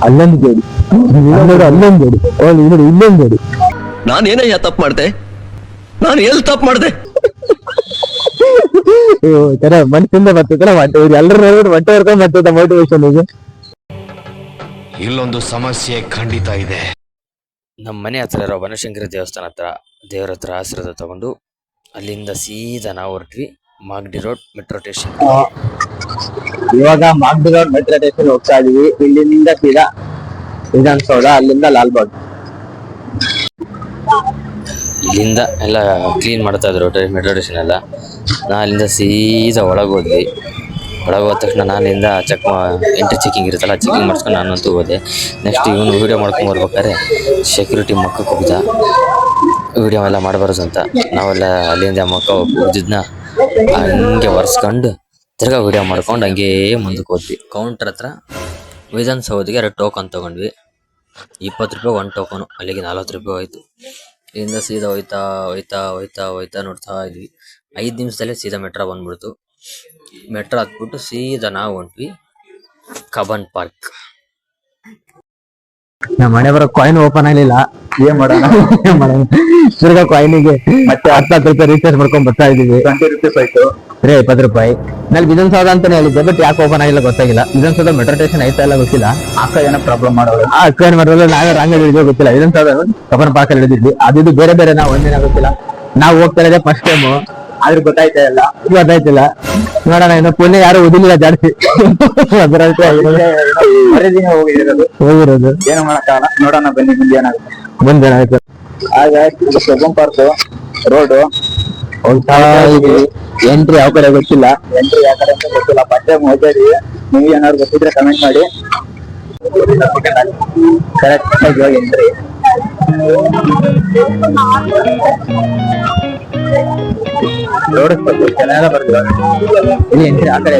ಅಲ್ಲೊಂದು ಜೋಡಿ, ಅಲ್ಲೊಂದು ಜೋಡಿ, ಇಲ್ಲೊಂದು ಜೋಡಿ. ನಾನೇನಯ್ಯ ತಪ್ಪು ಮಾಡ್ದೆ? ನಾನು ಎಲ್ಲಿ ತಪ್ಪು ಮಾಡ್ದೆ? ಮನಸ್ಸಿಂದ ಬರ್ತೈತಲ್ಲ ಎಲ್ಲರೂ ನೋಡ್ಬಿಟ್ಟು ಹೊಟ್ಟೆ ಹೊರ್ಕೊಂಡ್ ಬರ್ತೈತ ಮೋಟಿವೇಶನ್. ಈಗ ಇಲ್ಲೊಂದು ಸಮಸ್ಯೆ ಖಂಡಿತ ಇದೆ. ನಮ್ಮ ಮನೆ ಹತ್ರ ಇರೋ ಬನಶಂಕರಿ ದೇವಸ್ಥಾನ ಹತ್ರ ದೇವ್ರ ಹತ್ರ ಆಶೀರ್ವಾದ ತಗೊಂಡು ಅಲ್ಲಿಂದ ಸೀದಾ ನಾವು ಹೊರಟ್ವಿ ಮಾಗಡಿ ರೋಡ್ ಮೆಟ್ರೋ ಸ್ಟೇಷನ್. ಇವಾಗ ಮಾಗಡಿ ರೋಡ್ ಮೆಟ್ರೋ ಸ್ಟೇಷನ್ ಹೋಗ್ತಾ ಇದೀವಿ. ಇಲ್ಲಿಂದ ಸೀದಾ ವಿಧಾನಸೌಧ, ಅಲ್ಲಿಂದ ಲಾಲ್ಬಾಗ್. ಇಲ್ಲಿಂದ ಎಲ್ಲ ಕ್ಲೀನ್ ಮಾಡ್ತಾ ಇದ್ರು ಮೆಟ್ರೋ ಸ್ಟೇಷನ್ ಎಲ್ಲ. ನಾ ಅಲ್ಲಿಂದ ಸೀದಾ ಒಳಗೆ ಹೋದ್ವಿ. ಒಳಗೆ ಹೋದ ತಕ್ಷಣ ನಾನಿಂದ ಎಂಟ್ರಿ ಚೆಕಿಂಗ್ ಇರುತ್ತಲ್ಲ, ಚೆಕಿಂಗ್ ಮಾಡಿಸ್ಕೊಂಡು ನಾನಂತೂ ಹೋದೆ. ನೆಕ್ಸ್ಟ್ ಇವನು ವೀಡಿಯೋ ಮಾಡ್ಕೊಂಡು ಬರ್ಬೇಕಾದ್ರೆ ಸೆಕ್ಯೂರಿಟಿ ಮಕ್ಕಕ್ಕೆ ಹೋಗಿದ್ದ, ವೀಡಿಯೋ ಎಲ್ಲ ಮಾಡಬಾರ್ದು ಅಂತ. ನಾವೆಲ್ಲ ಅಲ್ಲಿಂದ ಮಕ್ಕ ಹೋಗಿದ್ದನ್ನ ಹಂಗೆ ಒರೆಸ್ಕೊಂಡು ತಿರ್ಗಾ ವೀಡಿಯೋ ಮಾಡ್ಕೊಂಡು ಹಂಗೇ ಮುಂದಕ್ಕೆ ಹೋದ್ವಿ. ಕೌಂಟರ್ ಹತ್ರ ವಿಧಾನಸೌಧಿಗೆ 2 ಟೋಕನ್ ತೊಗೊಂಡ್ವಿ. 20 ರೂಪಾಯಿ 1 ಟೋಕನು, ಅಲ್ಲಿಗೆ 40 ರೂಪಾಯಿ ಆಯಿತು. ಇಲ್ಲಿಂದ ಸೀದಾ ಹೋಯ್ತಾ ನೋಡ್ತಾ ಇದ್ವಿ. 5 ನಿಮಿಷದಲ್ಲೇ ಸೀದಾ ಮೆಟ್ರೋ ಬಂದ್ಬಿಡ್ತು. ಮೆಟ್ರೋ ಹತ್ಬಿಟ್ಟು ಸೀದಾ ನಾವು ಹೊಂಟ್ವಿ ಕಬ್ಬನ್ ಪಾರ್ಕ್. ನಮ್ಮ ಮನೆ ಬರೋ ಕಾಯಿನ್ ಓಪನ್ ಆಗ್ಲಿಲ್ಲ, ಏನ್ ಮಾಡೋಣ ತಿರ್ಗಾ ಕಾಯಿನಿಗೆ ಮತ್ತೆ 10 ರೂಪಾಯಿ ರೀಚಾರ್ಜ್ ಮಾಡ್ಕೊಂಡ್ ಬರ್ತಾ ಇದೀವಿ. 20 ರೂಪೀಸ್ ಆಯ್ತು, 20 ರೂಪಾಯಿ. ನಲ್ಲಿ ವಿಧಾನಸೌಧ ಅಂತಾನೆ ಹೇಳಿದ್ದೆ, ಬಟ್ ಯಾಕೆ ಓಪನ್ ಆಗಿಲ್ಲ ಗೊತ್ತಾಗಿಲ್ಲ. ವಿಧಾನಸೌಧ ಮೆಟ್ರೋ ಸ್ಟೇಷನ್ ಐತಾ ಇಲ್ಲ ಗೊತ್ತಿಲ್ಲ. ಅಕ್ಕ ಏನೋ ಪ್ರಾಬ್ಲಮ್ ಮಾಡೋದು, ಆ ಅಕ್ಕ ಏನ್ ಮಾಡೋದು, ನಾವೇ ರಾಂಗ್ ಹಿಡಿದ್ವಿ ಗೊತ್ತಿಲ್ಲ. ವಿಧಾನಸೌಧ ಕಬ್ಬನ್ ಪಾರ್ಕ್ ಅಲ್ಲಿ ಹಿಡಿದಿದ್ವಿ. ಅದು ಬೇರೆ ನಾವು ಒಂದಿನ ಗೊತ್ತಿಲ್ಲ. ನಾವು ಹೋಗ್ತಾ ಇರೋದೇ ಫಸ್ಟ್ ಟೈಮ್, ಆದ್ರೂ ಗೊತ್ತಾಯ್ತಿಲ್ಲ. ನೋಡೋಣ, ಇನ್ನು ಪುಣ್ಯ ಯಾರು ಓದಿಲ್ಲ ಜಾಸ್ತಿ ಹೋಗಿರೋದು. ಏನು ಮಾಡಕ್ಕಾಗಲ್ಲ, ನೋಡೋಣ ಬನ್ನಿ ಮುಂದೇನಾಗುತ್ತೆ. ಹಾಗಾಗಿ ಕಬ್ಬನ್ ಪಾರ್ಕ್ ರೋಡ್ ಹೋಗ್ತಾ ಇದೀವಿ. ಎಂಟ್ರಿ ಯಾವ ಕಡೆ ಗೊತ್ತಿಲ್ಲ, ಫಸ್ಟ್ ಟೈಮ್ ಹೋಗ್ತಾ ಇದೀವಿ. ನೀವು ಏನಾದ್ರು ಗೊತ್ತಿದ್ರೆ ಕಮೆಂಟ್ ಮಾಡಿ. ಕರೆಕ್ಟ್ ಆಗಿ ಹೋಗಿ ಎಂಟ್ರಿ. ರೋಡ್ ಚೆನ್ನಾಗಿ ಬರ್ತೀವಿ. ಇಲ್ಲಿ ಎಂಟ್ರಿ ಆ ಕಡೆ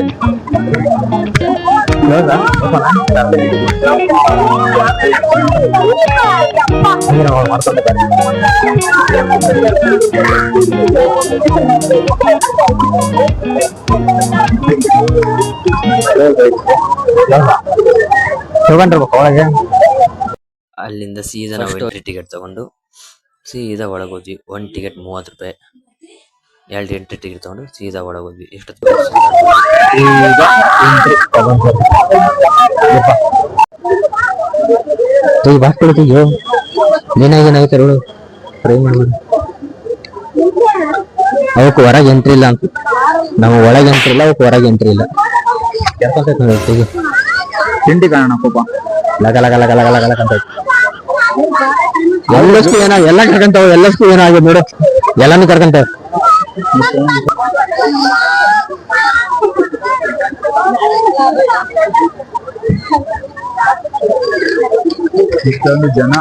ತಗೊಂಡಿರ್ಬೇಕು ಒಳಗೆ. ಅಲ್ಲಿಂದ ಸೀದಾ ನಾವು ಎಂಟ್ರಿ ಟಿಕೆಟ್ ತಗೊಂಡು ಸೀದಾ ಒಳಗೆ ಹೋದ್ವಿ. 1 ಟಿಕೆಟ್ 30 ರೂಪಾಯಿ. 2 ಎಂಟ್ರಿ ಟಿಕೆಟ್ ತಗೊಂಡು ಸೀದಾ ಒಳಗೆ ಹೋದ್ವಿ. ಎಷ್ಟೊತ್ತು ಏನಾಯ್ತು ರೋಡು ಟ್ರೈ ಮಾಡ್ಬೋದು. ಅವಕ್ಕೆ ಹೊರಗೆ ಎಂಟ್ರಿ ಇಲ್ಲ ಅಂತ, ನಮ್ಮ ಒಳಗೆ ಎಂಟ್ರಿ ಇಲ್ಲ, ಅವಕ್ಕೆ ಹೊರಗೆ ಎಂಟ್ರಿ ಇಲ್ಲ. ತಿಂಡಿ ಕಾರಣ ಪಾಪ ಲಗ ಲಗ ಲಗ ಲಗ ಲಗ ಅಂತ ಎಲ್ಲಷ್ಟು ಎಲ್ಲ ಕರ್ಕೊಂತಾವ. ಎಲ್ಲಷ್ಟು ಏನಾಗಿದೆ ನೋಡು, ಎಲ್ಲಾನು ಕರ್ಕೊಂತಾವ. ಇಷ್ಟೊಂದು ಜನ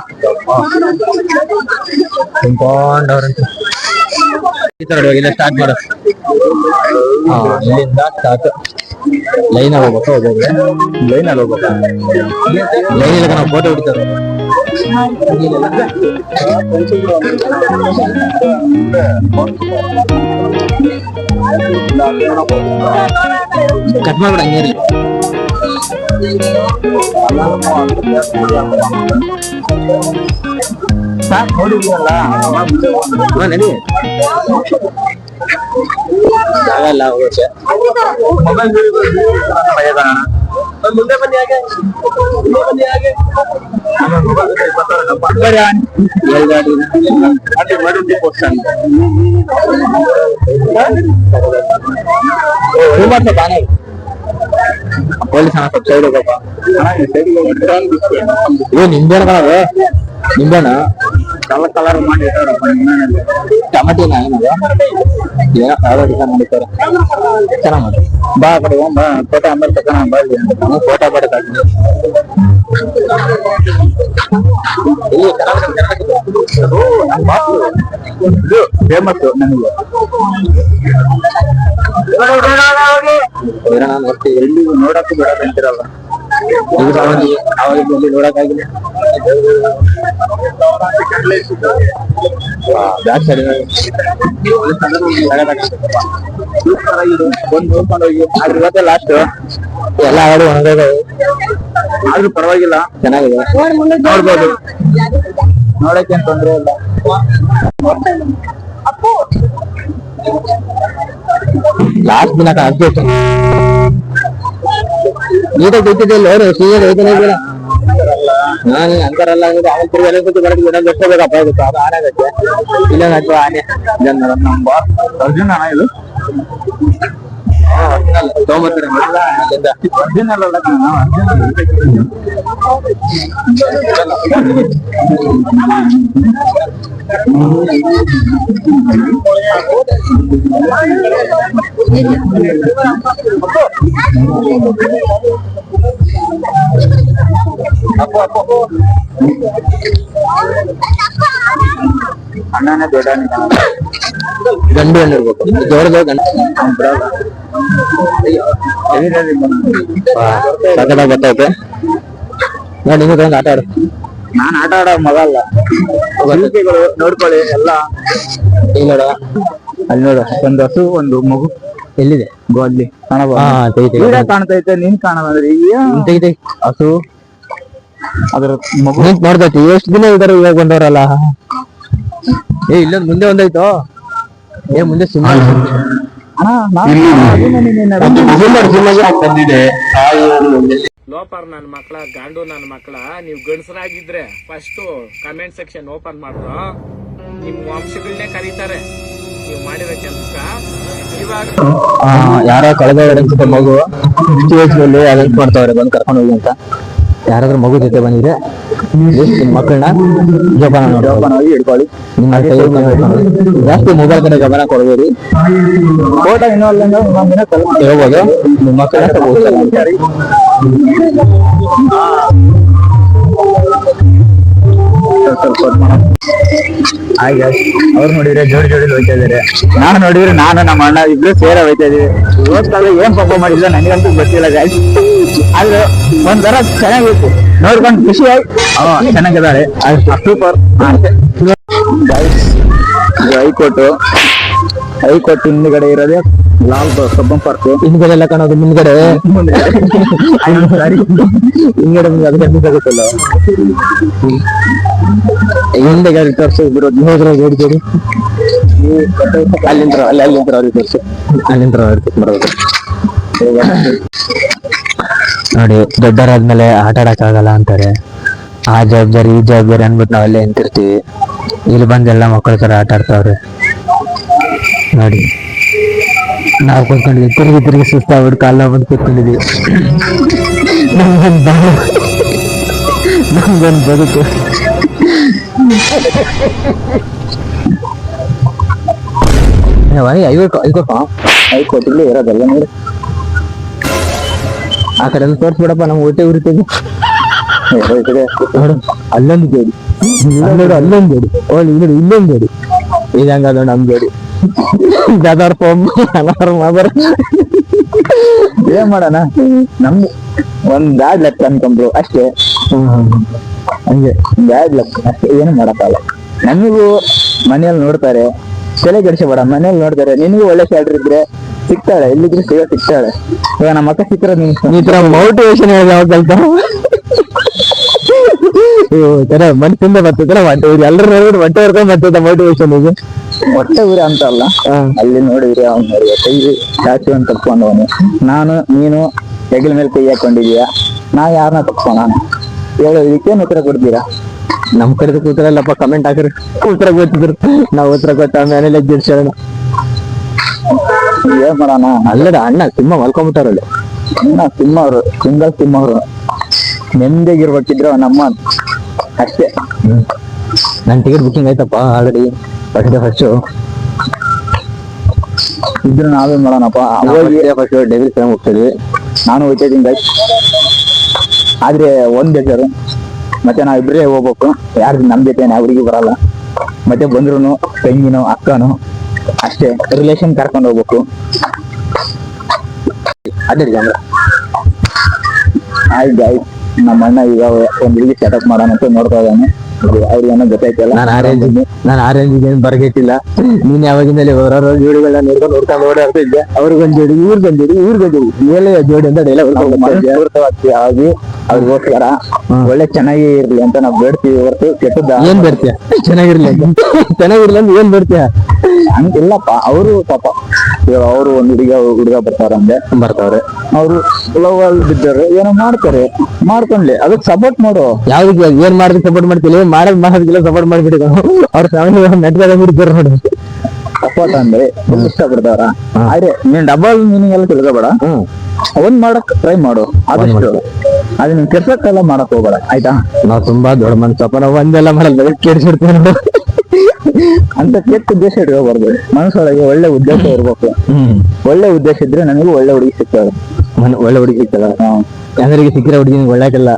ತುಂಬ್ಕೊಂಡವ್ರಂತ. ಈ ತರ ಇಲ್ಲ ಸ್ಟಾರ್ಟ್ ಮಾಡ, ಇಲ್ಲಿಂದ ಸ್ಟಾರ್ಟ್. ಲೈನ್ ಹೋಗ್ಬೇಕು, ಲೈನಲ್ಲಿ ಹೋಗ್ಬೇಕು. ಲೈನ್ ಇಲ್ಲ ನಾವು ಫೋಟೋ ಹೊಡಿತಾರೆ. ಕಟ್ ಮಾಡ್ಬಿಡ ಹಂಗೇರಿ. ನಡಿ ಆಗಲ್ಲ ಹೋಗಕ್ಕೆ. ಮುಂದೆ ಬನ್ನಿ, ಹಾಗೆ ಪೊಲೀಸ್ ಸ್ವಲ್ಪ ಸೈಡ್ ಹೋಗಪ್ಪ. ನಿಂಬೆಣ ನಿಂಬೆಣ ಕಲರ್ ಮಾಡಿ ಟಮಾಟಿನ ಏನದು ಏನೋ ಮಾಡಿರ್ತಾರೆ. ಚೆನ್ನಾಗಿ ಮಾಡಿ ಬಾ ಆ ಕಡೆ ಬಾ, ಫೋಟೋ ಆಮೇಲೆ ತಗೋಣ ಬಾ. ಫೋಟೋ ಬರಕಾಗ್ತದೆ ಇದು ಫೇಮಸ್ ನನಗೆ. ಎಲ್ಲಿ ನೋಡಕ್ಕೂ ಬಿಡಕ್ ಅಂತಿರಲ್ಲ, ನೋಡಕ್ಕಾಗಿಲ್ಲ. ಬ್ಯಾಕ್ ಸೈಡ್ ಒಂದು ನೋಡ್ಕೊಂಡು ಹೋಗಿ. ಅದ್ರ ಇವತ್ತೇ ಲಾಸ್ಟ್ ಎಲ್ಲ ಹಾಡು ಒಣಗೋದು. ಆದ್ರೂ ಪರವಾಗಿಲ್ಲ, ಚೆನ್ನಾಗಿದೆ, ನೋಡ್ಬೋದು, ನೋಡಕ್ಕೆ ತೊಂದ್ರೆ ಇಲ್ಲ. ಲಾಸ್ಟ್ ದಿನ ಕಾಣಿಸ್ಬೇಕು ನೀಟಾಗಿ ಗೊತ್ತಿದೆ ನೋಡು, ಸೀನಿಯರ್ ಐತಲ್ಲ ನಾನು ಅಂತಾರಲ್ಲ ಆಮೇಲೆ ತಿರುಗಿ ಎಲ್ಲ ಕೂತು ಬರೋದು ಇನ್ನೊಂದು ಎಷ್ಟು ಬೇಕಪ್ಪ ಆಗುತ್ತೆ, ಅದು ಆನೆ ಆಗುತ್ತೆ, ಇಲ್ಲೊಂದು ಅಥವಾ ಆನೆ ನಮ್ಮ ಅರ್ಜುನ್ ಅಣ್ಣ ಇದು ತೊಗೊಂಬರ್ತಾರೆ ಅರ್ಜುನ್ ಅಲ್ಲ ಅಣ್ಣನೇ ದೊಡ್ಡ ಗಂಡು ಹಣ್ಣು ಇರ್ಬೇಕು, ದೊಡ್ಡದು ಗಂಡು ಸಕಟಾಗಿ ಗೊತ್ತೈತೆ ನೋಡಿ. ನಿಮಗೆ ಒಂದು ಆಟ ಆಡು. ನಾನ್ ಆಟ ಆಡೋ ಮಗ ಅಲ್ಲ, ನೋಡ್ಕೊಳ್ಳಿ ಎಲ್ಲ. ಈಗ ನೋಡ ಅಲ್ಲಿ ನೋಡ, ಒಂದು ಹಸು ಒಂದು ಮಗು ಎಲ್ಲಿದೆ ಅಲ್ಲಿ ಕಾಣ್ತೈತೆ, ನೀನ್ ಕಾಣೋದಂದ್ರೆ ಈಗ ಹಸು ಅದ್ರ ಮಗು ನೋಡ್ತೈತಿ. ಎಷ್ಟು ದಿನ ಇದಾರೆ ಇವಾಗ ಬಂದವರಲ್ಲ. ಇಲ್ಲೊಂದು ಮುಂದೆ ಒಂದೈತೋ, ಮುಂದೆ ಸುಮಾರು ಲೋಪರ್ ನನ್ನ ಮಕ್ಕಳ, ಗಾಂಡು ನನ್ನ ಮಕ್ಕಳ, ನೀವು ಗಂಡಸರಾಗಿದ್ರೆ ಫಸ್ಟ್ ಕಮೆಂಟ್ ಸೆಕ್ಷನ್ ಓಪನ್ ಮಾಡಿದ್ರು ನಿಮ್ ವಂಶಗಳನ್ನೇ ಕರೀತಾರೆ ನೀವು ಮಾಡಿರೋ ಕೆಲ್ಸ. ಇವಾಗ ಯಾರೋ ಕಳೆದ ಅನ್ಸುತ್ತೆ ಮಗು ಅರೆಂಜ್ ಮಾಡ್ತಾವ್ರೆ ಬಂದು ಕರ್ಕೊಂಡು ಹೋಗಿ ಅಂತ. ಯಾರಾದ್ರೂ ಮಗು ಜೊತೆ ಬಂದಿದ್ರೆ ಮಕ್ಕಳನ್ನ ಜೋಪಾನ ಹೋಗಿ ಹಿಡ್ಕೊಳ್ಳಿ. ಜಾಸ್ತಿ ಮೊಬೈಲ್ ಕಡೆ ಗಮನ ಕೊಡಬೇಡಿ. ಫೋಟೋ ಇನ್ನೂ ಹೇಳ್ಬೋದು, ನಿಮ್ಮ ಮಕ್ಕಳನ್ನ ಅವ್ರು ನೋಡಿದ್ರೆ ಜೋಡಿ ಹೋಗ್ತಾ ಇದಾರೆ. ನಾನು ನೋಡಿದ್ರೆ ನಾನು ನಮ್ಮ ಅಣ್ಣ ಇಬ್ರು ಸೇರ ಹೋಗ್ತಾ ಇದೀವಿ. ಇವತ್ತಾಗ ಏನ್ ಪಾಪ ಮಾಡಿಲ್ಲ ನನಗಂತೂ ಗೊತ್ತಿಲ್ಲ ಗಾಯ್ಸ್. ಆದ್ರೆ ಒಂಥರ ಚೆನ್ನಾಗಿತ್ತು, ನೋಡ್ಕೊಂಡು ಖುಷಿ ಆಗಿ ಚೆನ್ನಾಗಿದ್ದಾರೆ. Super guys. ಹೈಕೋರ್ಟ್ ಹಿಂದ್ಗಡೆ ಇರೋದೇ ಲಾಲ್ ಕಬ್ಬನ್ ಪಾರ್ಕ್. ಹಿಂದ್ಗಡೆ ಎಲ್ಲ ಕಾಣೋದು ಮುಂದ್ಗಡೆ ಹಿಂದ್ಗಡೆ ಅದಕ್ಕಾಗುತ್ತಲ್ಲ ಹಿಂದೆ ಗಾಡಿ ತೋರ್ಸು ಹೋದ್ರ ಜೋಡಿ ಅಲ್ಲಿಂದ ಅವ್ರಿಗೆ ತೋರ್ಸು, ಅಲ್ಲಿಂದ ಅವ್ರಿಗೆ ಬರೋದು. ನೋಡಿ, ದೊಡ್ಡವರಾದ್ಮೇಲೆ ಆಟ ಆಡಕ್ ಆಗಲ್ಲ ಅಂತಾರೆ. ಆ ಜವಾಬ್ದಾರಿ ಈ ಜವಾಬ್ದಾರಿ ಅನ್ಬಿಟ್ಟು ನಾವೆಲ್ಲ ನಿಂತಿರ್ತೀವಿ. ಇಲ್ಲಿ ಬಂದೆಲ್ಲ ಮಕ್ಕಳ ತರ ಆಟ ಆಡ್ತಾವ್ರೆ ನೋಡಿ. ನಾವು ಕೂತ್ಕೊಂಡಿದ್ವಿ, ತಿರುಗಿ ಸುಸ್ತಾಗ್ಬಿಟ್ಟು ಕಾಲ ಬಂದು ಕೂತ್ಕೊಂಡಿದ್ವಿ. ನಮ್ಗೊಂದು ಬದುಕು. ಐಕೋಟಲ್ಲಿ ಇರೋದಲ್ಲ ನೋಡಿ. ಆ ಕಡೆ ಎಲ್ಲ ತೋರ್ಸ್ಬಿಡಪ್ಪ, ನಮ್ಗೆ ಹೊಟ್ಟೆ ಉರಿತೀವಿ. ನೋಡು ಅಲ್ಲೊಂದು ಜೋಡಿ, ನೋಡು ಅಲ್ಲೊಂದು ಜೋಡಿ, ನೋಡಿ ಇಲ್ಲೊಂದು ಜೋಡಿ. ಇದಂಗದ ನಮ್ ಜೋಡಿ. ಏನ್ ಮಾಡೋಣ, ನಮ್ದು ಒಂದ್ ಬ್ಯಾಡ್ ಲಕ್ ಅನ್ಕೊಂಡ್ರು ಅಷ್ಟೇ. ಹಂಗೆ ಬ್ಯಾಡ್ ಲಕ್ ಅಷ್ಟೇ, ಏನು ಮಾಡಕ್ಕಾಗಲ್ಲ. ನಮಗೂ ಮನೆಯಲ್ಲಿ ನೋಡ್ತಾರೆ, ತಲೆ ಕೆಡಿಸಬೇಡ, ಮನೇಲಿ ನೋಡ್ತಾರೆ. ನಿನಗೂ ಒಳ್ಳೆ ಸ್ಯಾಲ್ರಿ ಇದ್ರೆ ಸಿಗ್ತಾಳೆ, ಎಲ್ಲಿದ್ರೆ ಸಿಗ್ತಾಳೆ. ಇವಾಗ ನಮ್ಮ ಅಕ್ಕ ಸಿಕ್ಕಿರೋದು ನೀನ್ ಈ ತರ ಮೋಟಿವೇಶನ್ ಯಾವಾಗ ಕಲ್ತ ಮನಸ್ಸಿಂದ ಬರ್ತೈತೆ. ಎಲ್ಲರೂ ನೋಡ್ಬಿಟ್ಟು ಹೊಟ್ಟೆ ಹೊರ್ಕೊಂಡ್ ಬರ್ತೈತೆ ಮೋಟಿವೇಶನ್. ಈಗ ಹೊಟ್ಟೆ ಊರಿ ಅಂತ ಅಲ್ಲ, ಅಲ್ಲಿ ನೋಡಿದ್ರಿ ಅವ್ನು ನೋಡಿ ಕೈ ಚಾಚು ಅಂತ ತಪ್ಕೊಂಡವನು. ನಾನು ನೀನು ಹೆಗಲ ಮೇಲೆ ಕೈ ಹಾಕೊಂಡಿದೀಯ, ನಾ ಯಾರನ್ನ ತಪ್ಕೋಣ ಹೇಳೋ, ಇದಕ್ಕೇನು ಉತ್ತರ ಕೊಡ್ತೀರಾ? ನಮ್ ಕಡೆ ಕೂತ್ರಲ್ಲಪ್ಪ, ಕಮೆಂಟ್ ಹಾಕ್ರಿ, ಉತ್ತರ ಗೊತ್ತಿದ್ರು. ನಾವು ಉತ್ತರ ಕೊಟ್ಟ ಮನೇಲಿ ಎದ್ದಿರ್ಸೋಣ. ಏನ್ ಮಾಡೋಣ, ಅಲ್ಲದ ಅಣ್ಣ ಸಿಂಹ ಮಲ್ಕೊಂಡ್ಬಿಟ್ಟಾರಲ್ಲಿ. ಅಣ್ಣ ಸಿಂಹ ಅವರು, ಸಿಂಗಲ್ ಸಿಂಹ ಅವರು ನೆಮ್ಮದಿಗಿರ್ಬೇಕಿದ್ರು ನಮ್ಮ ಅಷ್ಟೇ. ನನ್ ಟಿಕೆಟ್ ಬುಕಿಂಗ್ ಆಯ್ತಪ್ಪ ಆಲ್ರೆಡಿ, ಫಸ್ಟ್ ಇದ್ರು ನಾವೇ ಮಾಡೋಣಪ್ಪ. ಫಸ್ಟ್ ಡೆವಿಲ್ ಫಿಲ್ಮ್ ಹೋಗ್ತಿದ್ವಿ, ನಾನು ಹೋಗ್ತಾ ಇದ್ದೀನಿ ಗೈಸ್. ಆದ್ರೆ ಒಂದ್ ಬೇಜಾರು, ಮತ್ತೆ ನಾವಿಬ್ರೇ ಹೋಗ್ಬೇಕು. ಯಾರು ನಮ್ ಜೊತೆ ಹುಡುಗಿ ಬರಲ್ಲ. ಮತ್ತೆ ಬಂದ್ರು ತಂಗಿನೋ ಅಕ್ಕನೋ ಅಷ್ಟೇ, ರಿಲೇಷನ್ ಕರ್ಕೊಂಡು ಹೋಗ್ಬೇಕು. ಅದೇ ಜನ ಆಯ್ತು ಗಾಯ್ಸ್. ನಮ್ಮ ಅಣ್ಣ ಈಗ ಒಂದ್ ಹುಡುಗಿ ಸೆಟಪ್ ಮಾಡೋಣ ಅಂತ ನೋಡ್ತಾ ಇದ್ದಾನೆ. ಅವ್ರಿಗೇನೋ ಗೊತ್ತಾಯ್ತಲ್ಲ. ನಾನು ಆ ರೇಂಜಿಗೆ ಏನ್ ಬರ್ಗೆಟ್ಟಿಲ್ಲ. ನೀನ್ ಯಾವಾಗಿಂದಲೇ ಹೊರ ಜೋಡಿಗಳನ್ನ ನೋಡ್ಕೊಂಡು ಓಡಾಡ್ತಿದ್ದೆ. ಅವ್ರಿಗೊಂದ್ ಜೋಡಿ, ಇವ್ರಿಗೊಂದ್ ಜೋಡಿ, ಇವ್ರಿಗೊಂದ್ ಜೋಡಿ, ಮೇಲೆ ಜೋಡಿ ಅಂತ ಆಗಿ ಅವ್ರಿಗೋಸ್ಕರ ಒಳ್ಳೆ ಚೆನ್ನಾಗಿ ಇರ್ಲಿ ಅಂತ ನಾವ್ ಬೇಡ್ತೀವಿ ಹೊರತು ಕೆಟ್ಟದ್ದ ಏನ್ ಬೇಡ್ತೀಯ? ಚೆನ್ನಾಗಿರ್ಲಿ ಅಂತ ಏನ್ ಬೇಡ್ತೀಯ? ಹಂಗಿಲ್ಲಪ್ಪ. ಅವರು ಪಾಪ ಅವರು ಒಂದ್ ಹುಡುಗ ಬರ್ತಾವ್ರೆ, ಅವರು ಲವ್ ಅಲ್ಲಿ ಬಿದ್ದಾರೆ, ಏನೋ ಮಾಡ್ಕೊಂಡ್ಲಿ, ಅದಕ್ಕೆ ಸಪೋರ್ಟ್ ಮಾಡು. ಯಾವ್ದಕ್ಕೆ ಏನ್ ಮಾಡಿದ್ರೆ ಸಪೋರ್ಟ್ ಮಾಡ್ತಿಲ್ಲ, ಮಾಡೋದಿಲ್ಲ ಸಪೋರ್ಟ್ ಮಾಡ್ಬಿಟ್ಟು ಅವ್ರ ಫ್ಯಾಮಿಲಿ ನೆಟ್ದಾಗ ಬಿಡ್ತಾರ ನೋಡಿ. ಸಪೋರ್ಟ್ ಅಂದ್ರೆ ಇಷ್ಟ ಬಿಡ್ತಾರ. ಆದ್ರೆ ನೀನ್ ಡಬಲ್ ಮೀನಿಂಗ್ ಎಲ್ಲ ತಿಳ್ಕೊಬೇಡ. ಒಂದ್ ಮಾಡಕ್ ಟ್ರೈ ಮಾಡು ಆದಷ್ಟು. ಅದು ನೀನ್ ಕೆಲ್ಸಕ್ಕೆಲ್ಲ ಮಾಡಕ್ ಹೋಗ್ಬೇಡ ಆಯ್ತಾ. ನಾವ್ ತುಂಬಾ ದೊಡ್ಡ ಮನ್ಸಪ್ಪ, ನಾವ್ ಒಂದೆಲ್ಲ ಮಾಡಲ್ಲ, ಕೇಳಿಸಿಡ್ತೀವಿ ನಾವು. ಅಂತ ಕೆಟ್ಟ ಉದ್ದೇಶ ಇಟ್ಕೋಬಾರ್ದು. ಮನಸ್ಸೊಳಗೆ ಒಳ್ಳೆ ಉದ್ದೇಶ ಇರ್ಬೇಕು. ಒಳ್ಳೆ ಉದ್ದೇಶ ಇದ್ರೆ ನನಗೂ ಒಳ್ಳೆ ಹುಡುಗಿ ಸಿಗ್ತಾಳೆ. ಒಳ್ಳೆ ಹುಡುಗಿ ಸಿಗ್ತದ? ಯಾರಿಗೆ ಸಿಕ್ಕಿರೋ ಹುಡುಗಿ ಒಳ್ಳೆಕಲ್ಲ.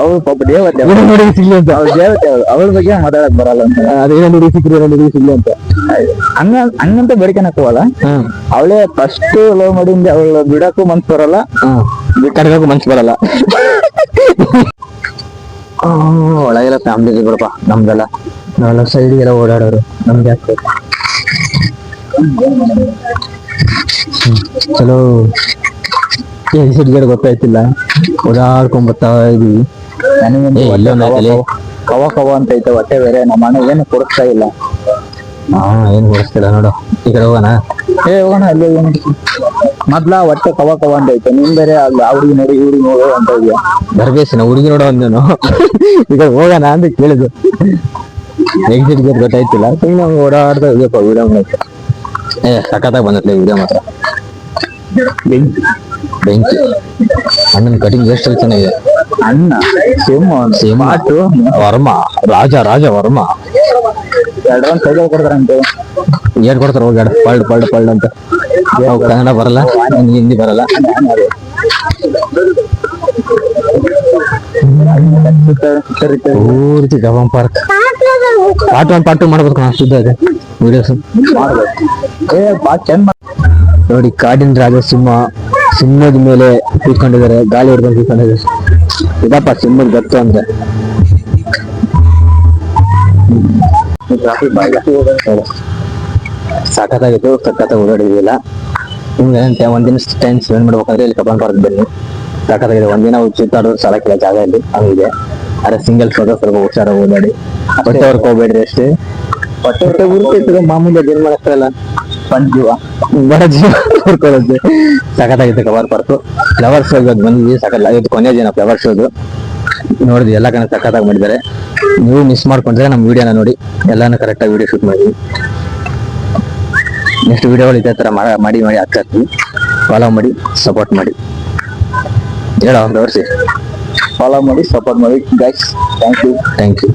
ಅವ್ಳು ಪಾಪ ದೇವತೆ, ಹುಡುಗಿ ಸಿಗ್ಲಿ ಅಂತ. ಅವ್ಳ ದೇವತೆ, ಅವಳ ಬಗ್ಗೆ ಮಾತಾಡಕ್ ಬರಲ್ಲ ಅಂತ. ಅದೇನೋ ಹುಡುಗಿ ಸಿಕ್ಕಿರೋ ಹುಡುಗಿ ಸಿಗ್ಲಿ ಅಂತ ಹಂಗಂತ ಬೇಡಿಕೆನಕ್ ಹೋಗಲ್ಲ. ಅವಳೇ ಫಸ್ಟ್ ಲವ್ ಮಾಡಿ ಅವಳ ಬಿಡಕ್ಕೂ ಮನ್ಸ್ ಬರಲ್ಲ, ಕರ್ಗಕ್ಕೂ ಮನ್ಸ್ ಬರಲ್ಲ. ಒಳಗೆಲ್ಲ ಫ್ಯಾಮಿಲಿ ಬಿಡಪ್ಪ, ನಮ್ದೆಲ್ಲ ನಾವೆಲ್ಲ ಸೈಡ್ಗೆಲ್ಲ ಓಡಾಡೋರು, ನಮ್ಗೆ ಆಗ್ತದೆ. ಚಲೋ ಎಕ್ಸಿಟ್ ಗೊತ್ತಾಯ್ತಿಲ್ಲ, ಓಡಾಡ್ಕೊಂಡ್ ಬರ್ತಾ ಇದೀವಿ. ಕವ ಕವ ಅಂತ ಐತೆ ಹೊಟ್ಟೆ ಬೇರೆ. ನಮ್ಮ ಅಣ್ಣ ಏನು ಕೊಡಿಸ್ತಾ ಇಲ್ಲ. ಏನ್ ಕೊಡಿಸ್ತಿಲ್ಲ ನೋಡು. ಈ ಕಡೆ ಹೋಗೋಣ, ಹೋಗೋಣ. ಅಲ್ಲಿ ಮೊದ್ಲ ಹೊಟ್ಟೆ ಕವ ಕವ ಅಂತ ಐತೆ, ನಿಮ್ ಬೇರೆ ಆ ಹುಡುಗಿ ನೋಡಿ ಇವ್ರಿಗೆ ನೋಡು ಅಂತ ಇದೆಯಾ. ಬರ್ಬೇಸಿನ ಹುಡುಗಿ ನೋಡೋ ಅಂದೇನು. ಈಗ ಹೋಗೋಣ ಅಂತ ಕೇಳಿದ್ರು. ಎಕ್ಸಿಟ್ ಗೇಟ್ ಗೊತ್ತಾಯ್ತಿಲ್ಲ, ಸುಮ್ಮನೆ ಓಡಾಡ್ತಾ ಇದೆಯಪ್ಪ. ವಿಡಿಯೋ ಸಖತ್ತಾಗಿ ಬಂದತ್ಲೆ ವಿಡಿಯೋ ಮಾತ್ರ. ಬೆಂಕಿ ಅಣ್ಣನ ಕಟಿಂಗ್ ಎಷ್ಟು ಚೆನ್ನಾಗಿದೆ. ಅಣ್ಣ ಸೇಮ್ ವರ್ಮ, ರಾಜ ವರ್ಮ. ಅಡ್ವಾನ್ಸ್ ಸೈಕಲ್ ಕೊಡ್ತಾರಂತೆ. ಏನ್ ಕೊಡ್ತಾರ ಹೋಗಿ ಪಲ್ಡ್ ಅಂತ. ಕನ್ನಡ ಬರಲ್ಲ, ಹಿಂದಿ ಬರಲ್ಲ. ಪೂರ್ತಿ ಗಮನ್ ಪಾರ್ಕ್ ಪಾರ್ಟ್ 1 ಮಾಡ್ಬೇಕು. ಅಷ್ಟಿದ್ದ ಇದೆ ವಿಡಿಯೋಸ್ ನೋಡಿ. ಕಾಡಿನ ರಾಜ ಸಿಂಹದ ಮೇಲೆ ಕೂತ್ಕೊಂಡಿದ್ದಾರೆ, ಗಾಳಿ ಹಿಡ್ಕೊಂಡು ಕೂತ್ಕೊಂಡಿದ್ದಾರೆ. ಇದಪ್ಪ ಸಿಂಹದ ಗತ್ತು ಅಂದ್ರೆ. ಸಖತ್ತಾಗಿತ್ತು, ಸಖತ್ತಾಗಿ ಓಡಾಡಿದಿಲ್ಲ. ನಿಮ್ಗೆ ಒಂದಿನ ಟೈಮ್ ಸ್ಪೆಂಡ್ ಮಾಡ್ಬೇಕಾದ್ರೆ ಇಲ್ಲಿ ಕಬ್ಬನ್ ಪಾರ್ಕ್ ಬನ್ನಿ, ಸಖತ್ತಾಗಿದೆ. ಒಂದಿನ ಸುತ್ತಾಡೋದು ಸಾಲಕ್ಕಿಲ್ಲ ಜಾಗ ಇಲ್ಲಿ ಹಂಗಿದೆ. ಅರೆ ಸಿಂಗಲ್ ಫೋಟೋ ಸ್ವಲ್ಪ ಹುಷಾರಾಗಿ ಓಡಾಡಿ, ಹೊಟ್ಟೆ ವರ್ಕ್ ಹೋಗ್ಬೇಡ್ರಿ ಅಷ್ಟೇ. ಹೊಟ್ಟೆ ಉರ್ತಿತ್ತು ಮಾಮೂಲಿ ಅದೇನ್ ಮಾಡಕ್ಕಾಗಲ್ಲ. ಬಡ ಜೀವ ಹೊರ್ಕೊಳ್ಳುತ್ತೆ. ಸಖತ್ತಾಗಿತ್ತು ಕವರ್ ಪಾರ್ಕ್. ಫ್ಲವರ್ ಶೋ ಇವತ್ತು ಬಂದ್ವಿ, ಸಖತ್. ಇವತ್ತು ಕೊನೆಯ ದಿನ ಫ್ಲವರ್ ಶೋದು ನೋಡಿದ್ವಿ, ಎಲ್ಲ ಕಡೆ ಸಖತ್ತಾಗಿ ಮಾಡಿದ್ದಾರೆ. ನೀವು ಮಿಸ್ ಮಾಡ್ಕೊಂಡ್ರೆ ನಮ್ಮ ವಿಡಿಯೋನ ನೋಡಿ, ಎಲ್ಲಾನು ಕರೆಕ್ಟಾಗಿ ವಿಡಿಯೋ ಶೂಟ್ ಮಾಡಿದ್ವಿ. ನೆಕ್ಸ್ಟ್ ವಿಡಿಯೋಗಳು ಇದೇ ತರ ಮಾಡಿ ಆಗ್ತಾ ಇರ್ತೀವಿ. ಫಾಲೋ ಮಾಡಿ, ಸಪೋರ್ಟ್ ಮಾಡಿ. ಹೇಳೋ ಒಂದು ವರ್ಷ ಫಾಲೋ ಮಾಡಿ, ಸಪೋರ್ಟ್ ಮಾಡಿ ಗೈಸ್. Thank you.